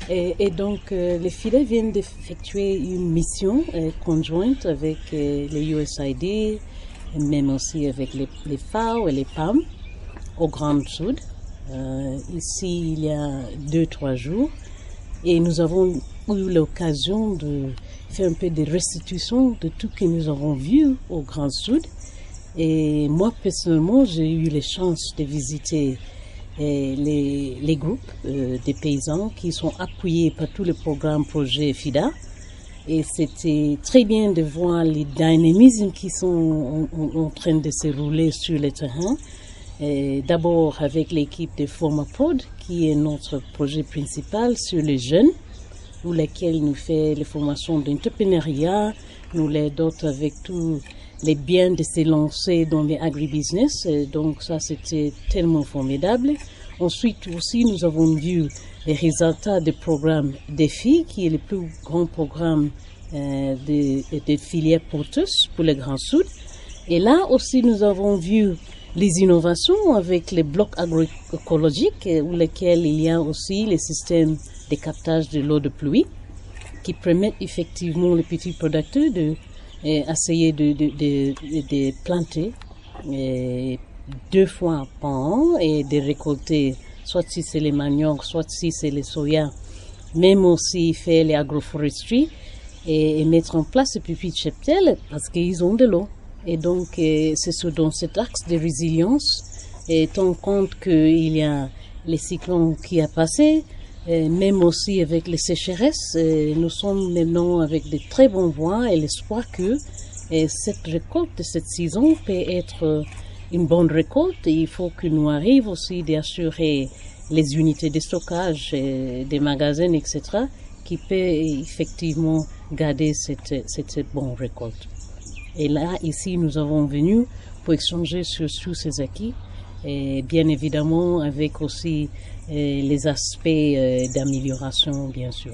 Et donc, les filets viennent d'effectuer une mission conjointe avec les USAID, et même aussi avec les FAO et les PAM au Grand Sud. Ici, il y a 2-3 jours. Et nous avons eu l'occasion de faire un peu de restitution de tout que nous avons vu au Grand Sud. Et moi, personnellement, j'ai eu la chance de visiter les groupes des paysans qui sont appuyés par tout le programme projet FIDA. Et c'était très bien de voir les dynamismes qui sont en train de se rouler sur le terrain. D'abord avec l'équipe de Formaprod, qui est notre projet principal sur les jeunes, où lesquels nous fait les formations d'entrepreneuriat, nous les dotons avec tous les biens de se lancer dans les agribusiness. Donc ça, c'était tellement formidable. Ensuite aussi, nous avons vu les résultats du programme DEFI, qui est le plus grand programme de filières porteuses pour le Grand Sud. Et là aussi, nous avons vu les innovations avec les blocs agroécologiques, où lesquels il y a aussi les systèmes de captage de l'eau de pluie, qui permettent effectivement les petits producteurs d'essayer de planter 2 fois par an et de récolter, soit si c'est les maniocs, soit si c'est les soya, même aussi faire les agroforesteries et mettre en place ces petits cheptels parce qu'ils ont de l'eau. Et donc, c'est dans cet axe de résilience, et tant compte qu'il y a les cyclones qui a passé, même aussi avec les sécheresses, nous sommes maintenant avec de très bons voies et l'espoir que cette récolte de cette saison peut être une bonne récolte. Et il faut que nous arrivions aussi d'assurer les unités de stockage, des magasins, etc., qui peut effectivement garder cette bonne récolte. Et là, ici, nous avons venu pour échanger sur tous ces acquis, et bien évidemment avec aussi les aspects d'amélioration, bien sûr.